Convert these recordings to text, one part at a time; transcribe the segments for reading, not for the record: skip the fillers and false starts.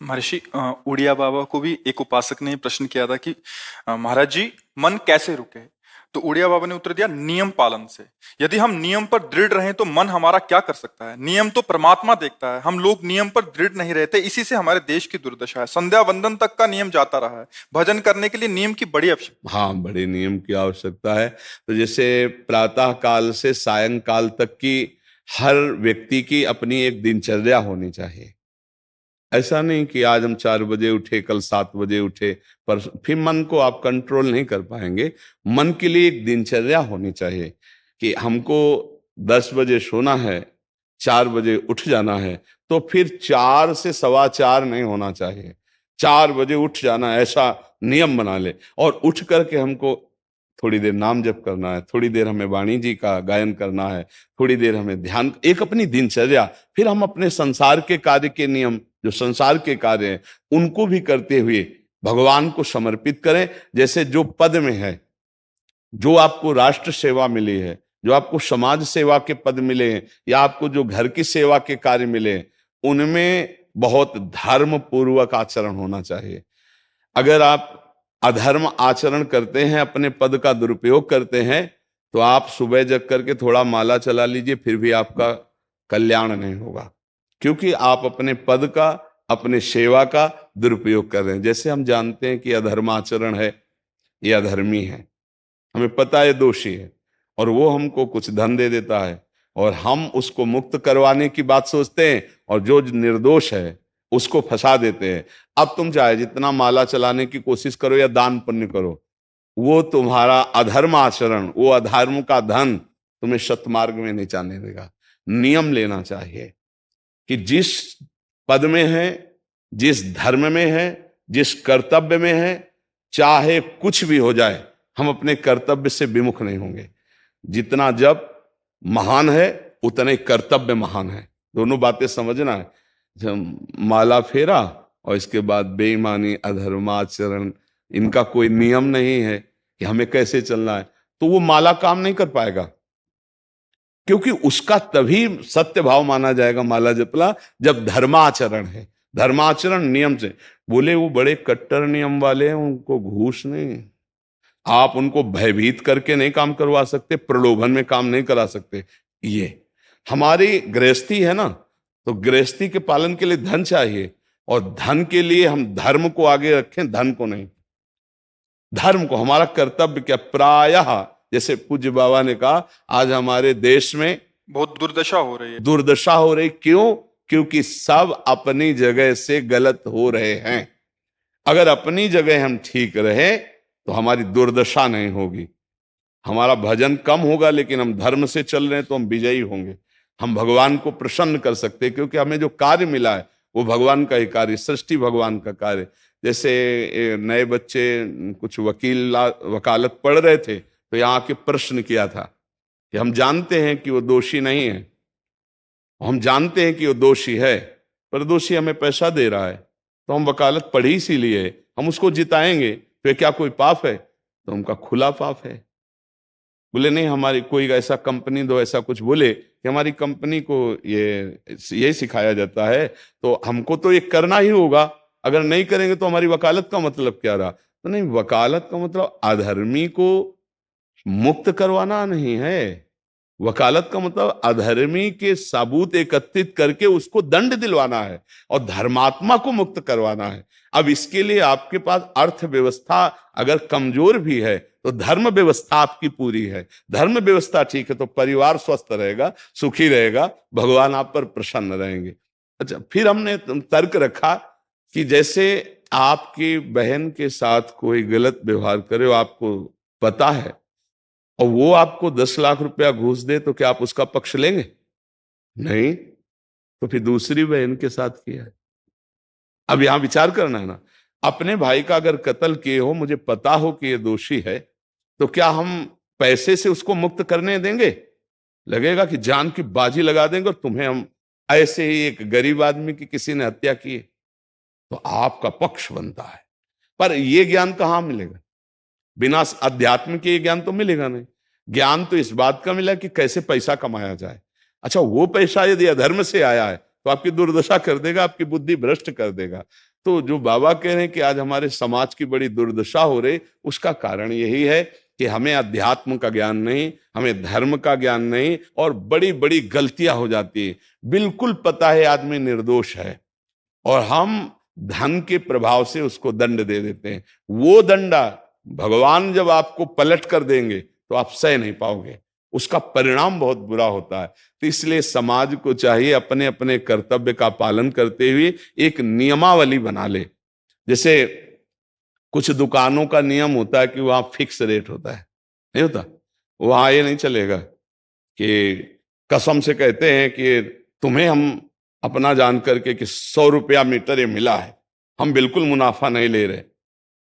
महर्षि उड़िया बाबा को भी एक उपासक ने प्रश्न किया था कि महाराज जी, मन कैसे रुके? तो उड़िया बाबा ने उत्तर दिया, नियम पालन से। यदि हम नियम पर दृढ़ रहें तो मन हमारा क्या कर सकता है? नियम तो परमात्मा देखता है। हम लोग नियम पर दृढ़ नहीं रहते, इसी से हमारे देश की दुर्दशा है। संध्या वंदन तक का नियम जाता रहा है। भजन करने के लिए नियम की बड़ी आवश्यकता। हाँ, बड़े नियम की आवश्यकता है। तो जैसे प्रातः काल से सायंकाल तक की हर व्यक्ति की अपनी एक दिनचर्या होनी चाहिए। ऐसा नहीं कि आज हम 4 बजे उठे, कल 7 बजे उठे, पर फिर मन को आप कंट्रोल नहीं कर पाएंगे। मन के लिए एक दिनचर्या होनी चाहिए कि हमको 10 बजे सोना है, 4 बजे उठ जाना है। तो फिर 4 से 4:15 नहीं होना चाहिए, 4 बजे उठ जाना, ऐसा नियम बना ले। और उठ करके हमको थोड़ी देर नाम जप करना है, थोड़ी देर हमें वाणी जी का गायन करना है, थोड़ी देर हमें ध्यान, एक अपनी दिनचर्या। फिर हम अपने संसार के कार्य के नियम, जो संसार के कार्य हैं, उनको भी करते हुए भगवान को समर्पित करें। जैसे जो पद में है, जो आपको राष्ट्र सेवा मिली है, जो आपको समाज सेवा के पद मिले हैं, या आपको जो घर की सेवा के कार्य मिले हैं, उनमें बहुत धर्म पूर्वक आचरण होना चाहिए। अगर आप अधर्म आचरण करते हैं, अपने पद का दुरुपयोग करते हैं, तो आप सुबह जग करके थोड़ा माला चला लीजिए, फिर भी आपका कल्याण नहीं होगा, क्योंकि आप अपने पद का, अपने सेवा का दुरुपयोग कर रहे हैं। जैसे हम जानते हैं कि अधर्म आचरण है, ये अधर्मी है, हमें पता है दोषी है, और वो हमको कुछ धन दे देता है, और हम उसको मुक्त करवाने की बात सोचते हैं, और जो निर्दोष है उसको फंसा देते हैं। अब तुम चाहे जितना माला चलाने की कोशिश करो या दान पुण्य करो, वो तुम्हारा अधर्म आचरण, वो अधर्म का धन तुम्हें सतमार्ग में नहीं जाने देगा। नियम लेना चाहिए कि जिस पद में है, जिस धर्म में है, जिस कर्तव्य में है, चाहे कुछ भी हो जाए, हम अपने कर्तव्य से विमुख नहीं होंगे। जितना जप महान है, उतने कर्तव्य महान है। दोनों बातें समझना है। जब माला फेरा और इसके बाद बेईमानी, अधर्माचरण, इनका कोई नियम नहीं है कि हमें कैसे चलना है, तो वो माला काम नहीं कर पाएगा। क्योंकि उसका तभी सत्य भाव माना जाएगा माला जपला, जब धर्माचरण है। धर्माचरण नियम से। बोले वो बड़े कट्टर नियम वाले हैं, उनको घूस नहीं, आप उनको भयभीत करके नहीं काम करवा सकते, प्रलोभन में काम नहीं करा सकते। ये हमारी गृहस्थी है ना, तो गृहस्थी के पालन के लिए धन चाहिए, और धन के लिए हम धर्म को आगे रखें, धन को नहीं। धर्म को, हमारा कर्तव्य क्या, प्रायः जैसे पूज्य बाबा ने कहा, आज हमारे देश में बहुत दुर्दशा हो रही है। दुर्दशा हो रही, क्यों? क्योंकि सब अपनी जगह से गलत हो रहे हैं। अगर अपनी जगह हम ठीक रहे तो हमारी दुर्दशा नहीं होगी। हमारा भजन कम होगा, लेकिन हम धर्म से चल रहे हैं तो हम विजयी होंगे। हम भगवान को प्रसन्न कर सकते हैं, क्योंकि हमें जो कार्य मिला है वो भगवान का ही कार्य, सृष्टि भगवान का कार्य। जैसे नए बच्चे कुछ वकालत पढ़ रहे थे, तो यहाँ आके प्रश्न किया था कि हम जानते हैं कि वो दोषी नहीं है, हम जानते हैं कि वो दोषी है, पर दोषी हमें पैसा दे रहा है, तो हम वकालत पढ़ी इसीलिए, हम उसको जिताएंगे, तो क्या कोई पाप है? तो उनका खुला पाप है। बोले नहीं, हमारी कोई ऐसा कंपनी दो, ऐसा कुछ बोले कि हमारी कंपनी को ये सिखाया जाता है, तो हमको तो ये करना ही होगा, अगर नहीं करेंगे तो हमारी वकालत का मतलब क्या रहा? तो नहीं, वकालत का मतलब अधर्मी को मुक्त करवाना नहीं है। वकालत का मतलब अधर्मी के सबूत एकत्रित करके उसको दंड दिलवाना है, और धर्मात्मा को मुक्त करवाना है। अब इसके लिए आपके पास अर्थव्यवस्था अगर कमजोर भी है, तो धर्म व्यवस्था आपकी पूरी है। धर्म व्यवस्था ठीक है तो परिवार स्वस्थ रहेगा, सुखी रहेगा, भगवान आप पर प्रसन्न रहेंगे। अच्छा, फिर हमने तर्क रखा कि जैसे आपकी बहन के साथ कोई गलत व्यवहार करे, आपको पता है, और वो आपको 10 लाख रुपया घूस दे, तो क्या आप उसका पक्ष लेंगे? नहीं। तो फिर दूसरी बहन के साथ किया है। अब यहां विचार करना है ना, अपने भाई का अगर कत्ल किए हो, मुझे पता हो कि ये दोषी है, तो क्या हम पैसे से उसको मुक्त करने देंगे? लगेगा कि जान की बाजी लगा देंगे, और तुम्हें हम, ऐसे ही एक गरीब आदमी की किसी ने हत्या की, तो आपका पक्ष बनता है। पर यह ज्ञान कहां मिलेगा? बिना अध्यात्म के ज्ञान तो मिलेगा नहीं। ज्ञान तो इस बात का मिला कि कैसे पैसा कमाया जाए। अच्छा, वो पैसा यदि अधर्म से आया है तो आपकी दुर्दशा कर देगा, आपकी बुद्धि भ्रष्ट कर देगा। तो जो बाबा कह रहे हैं कि आज हमारे समाज की बड़ी दुर्दशा हो रही, उसका कारण यही है कि हमें अध्यात्म का ज्ञान नहीं, हमें धर्म का ज्ञान नहीं, और बड़ी बड़ी गलतियां हो जाती है। बिल्कुल पता है आदमी निर्दोष है और हम धन के प्रभाव से उसको दंड दे देते हैं। वो दंडा भगवान जब आपको पलट कर देंगे तो आप सह नहीं पाओगे, उसका परिणाम बहुत बुरा होता है। तो इसलिए समाज को चाहिए अपने अपने कर्तव्य का पालन करते हुए एक नियमावली बना ले। जैसे कुछ दुकानों का नियम होता है कि वहां फिक्स रेट होता है, नहीं होता? वहां ये नहीं चलेगा कि कसम से कहते हैं कि तुम्हें हम अपना जान करके कि 100 रुपया मीटर ये मिला है, हम बिल्कुल मुनाफा नहीं ले रहे।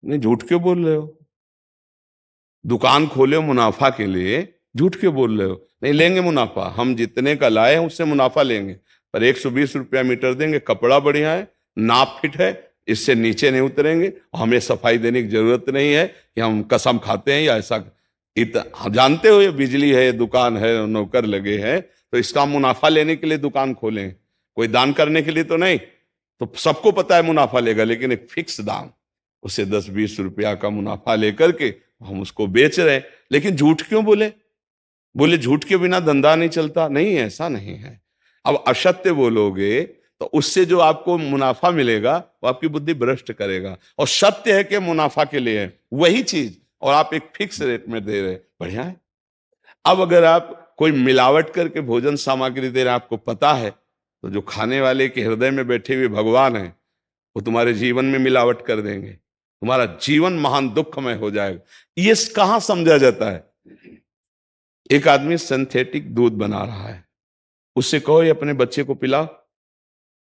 नहीं, झूठ क्यों बोल रहे हो? दुकान खोले हो मुनाफा के लिए, झूठ क्यों बोल रहे हो? नहीं लेंगे मुनाफा, हम जितने का लाए हैं उससे मुनाफा लेंगे, पर 120 रुपया मीटर देंगे, कपड़ा बढ़िया है, नाप फिट है, इससे नीचे नहीं उतरेंगे, हमें सफाई देने की जरूरत नहीं है कि हम कसम खाते हैं या ऐसा। जानते हो ये बिजली है, दुकान है, नौकर लगे हैं, तो इसका मुनाफा लेने के लिए दुकान खोलें, कोई दान करने के लिए तो नहीं। तो सबको पता है मुनाफा लेगा, लेकिन एक फिक्स दाम, उसे 10-20 रुपया का मुनाफा लेकर के हम उसको बेच रहे हैं। लेकिन झूठ क्यों बोले? बोले झूठ के बिना धंधा नहीं चलता। नहीं, ऐसा नहीं है। अब असत्य बोलोगे तो उससे जो आपको मुनाफा मिलेगा वो आपकी बुद्धि भ्रष्ट करेगा, और सत्य है कि मुनाफा के लिए है वही चीज, और आप एक फिक्स रेट में दे रहे, बढ़िया है। अब अगर आप कोई मिलावट करके भोजन सामग्री दे रहे, आपको पता है, तो जो खाने वाले के हृदय में बैठे हुए भगवान है वो तुम्हारे जीवन में मिलावट कर देंगे, तुम्हारा जीवन महान दुखमय हो जाएगा। ये कहां समझा जाता है? एक आदमी सिंथेटिक दूध बना रहा है, उससे कहो ये अपने बच्चे को पिला,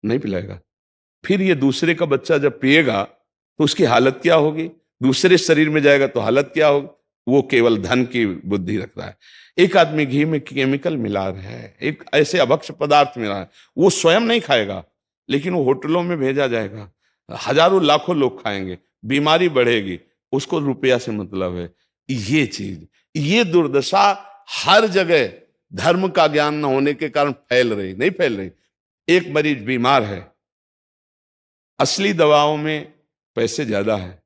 नहीं पिलाएगा। फिर ये दूसरे का बच्चा जब पिएगा तो उसकी हालत क्या होगी? दूसरे शरीर में जाएगा तो हालत क्या होगी? वो केवल धन की बुद्धि रख रहा है। एक आदमी घी में केमिकल मिला रहा है, एक ऐसे अभक्ष पदार्थ मिला है, वो स्वयं नहीं खाएगा, लेकिन वो होटलों में भेजा जाएगा, हजारों लाखों लोग खाएंगे, बीमारी बढ़ेगी, उसको रुपया से मतलब है। ये चीज, ये दुर्दशा हर जगह धर्म का ज्ञान न होने के कारण फैल रही, नहीं फैल रही। एक मरीज बीमार है, असली दवाओं में पैसे ज्यादा है,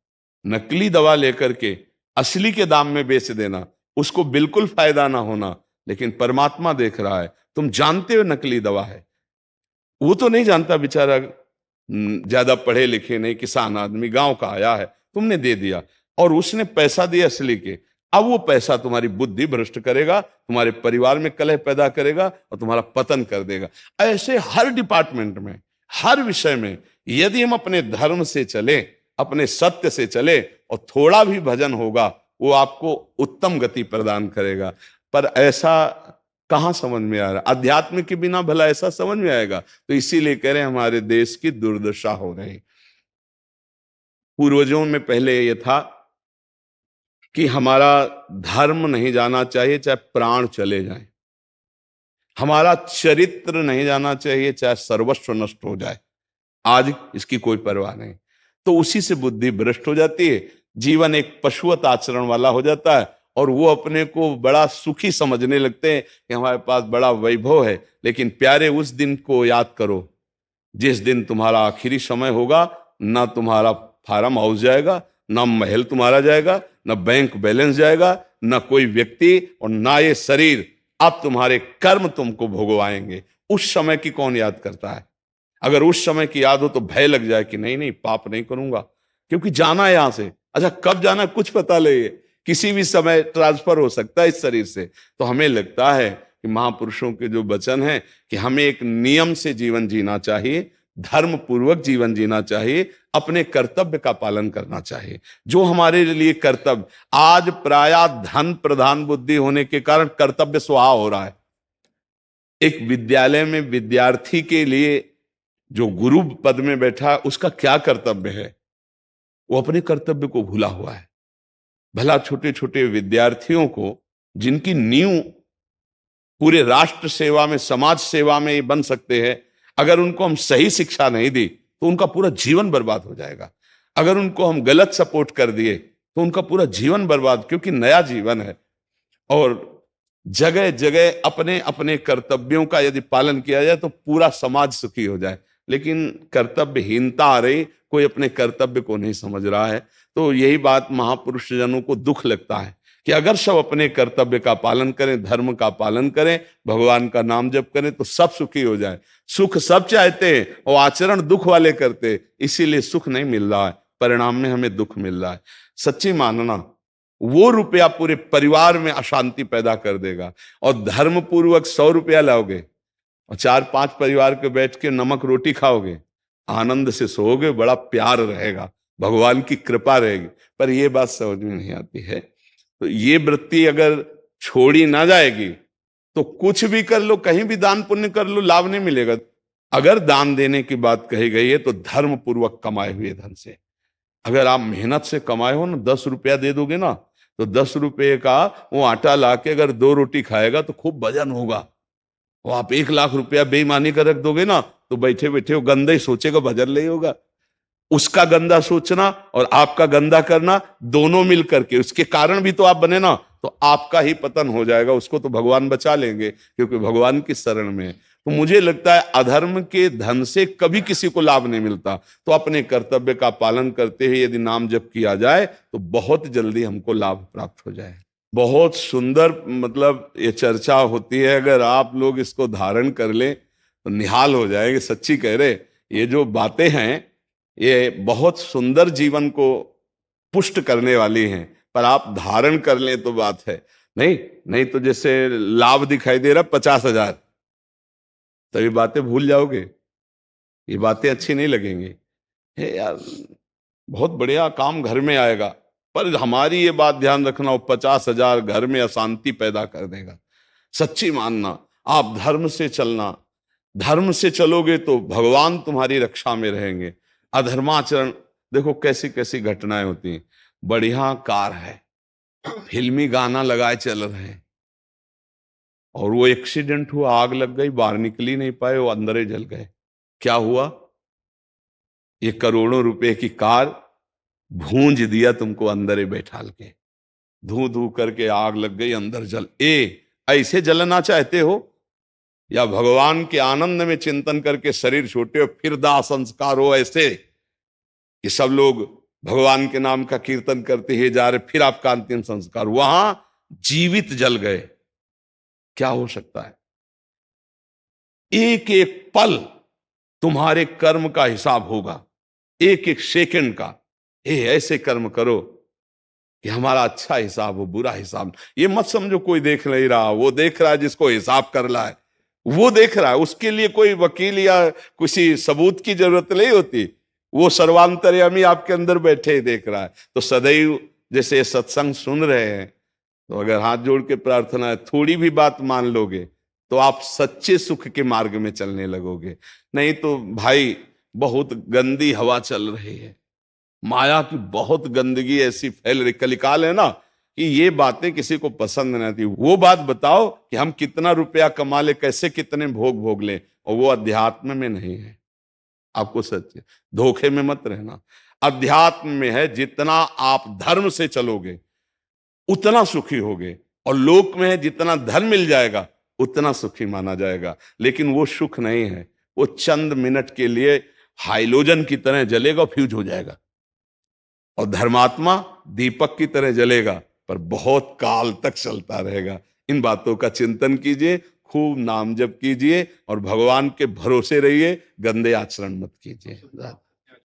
नकली दवा लेकर के असली के दाम में बेच देना, उसको बिल्कुल फायदा ना होना। लेकिन परमात्मा देख रहा है, तुम जानते हो नकली दवा है, वो तो नहीं जानता बेचारा, ज्यादा पढ़े लिखे नहीं, किसान आदमी गांव का आया है, तुमने दे दिया और उसने पैसा दिया असली के। अब वो पैसा तुम्हारी बुद्धि भ्रष्ट करेगा, तुम्हारे परिवार में कलह पैदा करेगा और तुम्हारा पतन कर देगा। ऐसे हर डिपार्टमेंट में, हर विषय में यदि हम अपने धर्म से चले, अपने सत्य से चले और थोड़ा भी भजन होगा, वो आपको उत्तम गति प्रदान करेगा। पर ऐसा कहां समझ में आ रहा? अध्यात्म के बिना भला ऐसा समझ में आएगा? तो इसीलिए कह रहे हैं हमारे देश की दुर्दशा हो रही। पूर्वजों में पहले यह था कि हमारा धर्म नहीं जाना चाहिए चाहे प्राण चले जाएं, हमारा चरित्र नहीं जाना चाहिए चाहे सर्वस्व नष्ट हो जाए। आज इसकी कोई परवाह नहीं, तो उसी से बुद्धि भ्रष्ट हो जाती है, जीवन एक पशुवत आचरण वाला हो जाता है, और वो अपने को बड़ा सुखी समझने लगते हैं कि हमारे पास बड़ा वैभव है। लेकिन प्यारे, उस दिन को याद करो जिस दिन तुम्हारा आखिरी समय होगा, ना तुम्हारा फार्म हाउस जाएगा, ना महल तुम्हारा जाएगा, ना बैंक बैलेंस जाएगा, ना कोई व्यक्ति, और ना ये शरीर। अब तुम्हारे कर्म तुमको भोगवाएंगे। उस समय की कौन याद करता है? अगर उस समय की याद हो तो भय लग जाए कि नहीं नहीं, पाप नहीं करूंगा, क्योंकि जाना है यहां से। अच्छा, कब जाना कुछ पता नहीं, किसी भी समय ट्रांसफर हो सकता है इस शरीर से। तो हमें लगता है कि महापुरुषों के जो वचन है कि हमें एक नियम से जीवन जीना चाहिए, धर्म पूर्वक जीवन जीना चाहिए, अपने कर्तव्य का पालन करना चाहिए। जो हमारे लिए कर्तव्य, आज प्रायः धन प्रधान बुद्धि होने के कारण कर्तव्य स्वाहा हो रहा है। एक विद्यालय में विद्यार्थी के लिए जो गुरु पद में बैठा, उसका क्या कर्तव्य है? वो अपने कर्तव्य को भूला हुआ है। भला छोटे छोटे विद्यार्थियों को, जिनकी नींव पूरे राष्ट्र सेवा में, समाज सेवा में ये बन सकते हैं, अगर उनको हम सही शिक्षा नहीं दी तो उनका पूरा जीवन बर्बाद हो जाएगा। अगर उनको हम गलत सपोर्ट कर दिए तो उनका पूरा जीवन बर्बाद, क्योंकि नया जीवन है। और जगह जगह अपने अपने कर्तव्यों का यदि पालन किया जाए तो पूरा समाज सुखी हो जाए। लेकिन कर्तव्यहीनता आ रही, कोई अपने कर्तव्य को नहीं समझ रहा है। तो यही बात महापुरुष जनों को दुख लगता है कि अगर सब अपने कर्तव्य का पालन करें, धर्म का पालन करें, भगवान का नाम जप करें तो सब सुखी हो जाए। सुख सब चाहते हैं और आचरण दुख वाले करते, इसीलिए सुख नहीं मिल रहा है, परिणाम में हमें दुख मिल रहा है। सच्ची मानना, वो रुपया पूरे परिवार में अशांति पैदा कर देगा। और धर्म पूर्वक 100 रुपया लाओगे और 4-5 परिवार के बैठ के नमक रोटी खाओगे, आनंद से सोओगे, बड़ा प्यार रहेगा, भगवान की कृपा रहेगी। पर ये बात समझ में नहीं आती है। तो ये वृत्ति अगर छोड़ी ना जाएगी तो कुछ भी कर लो, कहीं भी दान पुण्य कर लो, लाभ नहीं मिलेगा। अगर दान देने की बात कही गई है तो धर्म पूर्वक कमाए हुए धन से। अगर आप मेहनत से कमाए हो ना, 10 रुपया दे दोगे ना, तो 10 रुपये का वो आटा लाके अगर 2 रोटी खाएगा तो खूब वजन होगा। वो आप 1 लाख रुपया बेईमानी का रख दोगे ना, तो बैठे बैठे वो गंदा ही सोचेगा, भजन नहीं होगा। उसका गंदा सोचना और आपका गंदा करना, दोनों मिल करके, उसके कारण भी तो आप बने ना, तो आपका ही पतन हो जाएगा। उसको तो भगवान बचा लेंगे क्योंकि भगवान की शरण में है। तो मुझे लगता है अधर्म के धन से कभी किसी को लाभ नहीं मिलता। तो अपने कर्तव्य का पालन करते हुए यदि नाम जप किया जाए तो बहुत जल्दी हमको लाभ प्राप्त हो जाए। बहुत सुंदर, मतलब ये चर्चा होती है, अगर आप लोग इसको धारण कर लें तो निहाल हो जाएंगे। सच्ची कह रहे, ये जो बातें हैं ये बहुत सुंदर जीवन को पुष्ट करने वाली हैं, पर आप धारण कर लें तो बात है। नहीं तो जैसे लाभ दिखाई दे रहा 50,000, तो ये बातें भूल जाओगे, ये बातें अच्छी नहीं लगेंगी। हे यार, बहुत बढ़िया काम घर में आएगा, पर हमारी ये बात ध्यान रखना, वो 50,000 घर में अशांति पैदा कर देगा। सच्ची मानना, आप धर्म से चलना, धर्म से चलोगे तो भगवान तुम्हारी रक्षा में रहेंगे। अधर्माचरण, देखो कैसी कैसी घटनाएं होती हैं। बढ़िया कार है, फिल्मी गाना लगाए चल रहे हैं, और वो एक्सीडेंट हुआ, आग लग गई, बाहर निकल ही नहीं पाए, वो अंदर ही जल गए। क्या हुआ? ये करोड़ों रुपए की कार भूंज दिया तुमको अंदर ही बैठाल के, धू धू करके आग लग गई, अंदर जल। ऐसे जलना चाहते हो या भगवान के आनंद में चिंतन करके शरीर छोटे हो फिर दाह संस्कार हो, ऐसे कि सब लोग भगवान के नाम का कीर्तन करते ही जा रहे, फिर आपका अंतिम संस्कार, वहां जीवित जल गए। क्या हो सकता है? एक एक पल तुम्हारे कर्म का हिसाब होगा, एक एक सेकंड का। ऐसे कर्म करो कि हमारा अच्छा हिसाब हो, बुरा हिसाब। ये मत समझो कोई देख नहीं रहा, वो देख रहा है, जिसको हिसाब करना है वो देख रहा है। उसके लिए कोई वकील या किसी सबूत की जरूरत नहीं होती, वो सर्वांतर्यामी आपके अंदर बैठे ही देख रहा है। तो सदैव जैसे सत्संग सुन रहे हैं, तो अगर हाथ जोड़ के प्रार्थना है, थोड़ी भी बात मान लोगे तो आप सच्चे सुख के मार्ग में चलने लगोगे। नहीं तो भाई बहुत गंदी हवा चल रही है, माया की बहुत गंदगी ऐसी फैल रही, कलिकाल है ना, कि ये बातें किसी को पसंद नहीं आती। वो बात बताओ कि हम कितना रुपया कमा ले, कैसे कितने भोग भोग ले, और वो अध्यात्म में नहीं है। आपको सच धोखे में मत रहना, अध्यात्म में है। जितना आप धर्म से चलोगे उतना सुखी होगे, और लोक में है जितना धन मिल जाएगा उतना सुखी माना जाएगा। लेकिन वो सुख नहीं है, वो चंद मिनट के लिए हाइलोजन की तरह जलेगा, फ्यूज हो जाएगा। और धर्मात्मा दीपक की तरह जलेगा, पर बहुत काल तक चलता रहेगा। इन बातों का चिंतन कीजिए, खूब नाम जप कीजिए और भगवान के भरोसे रहिए, गंदे आचरण मत कीजिए।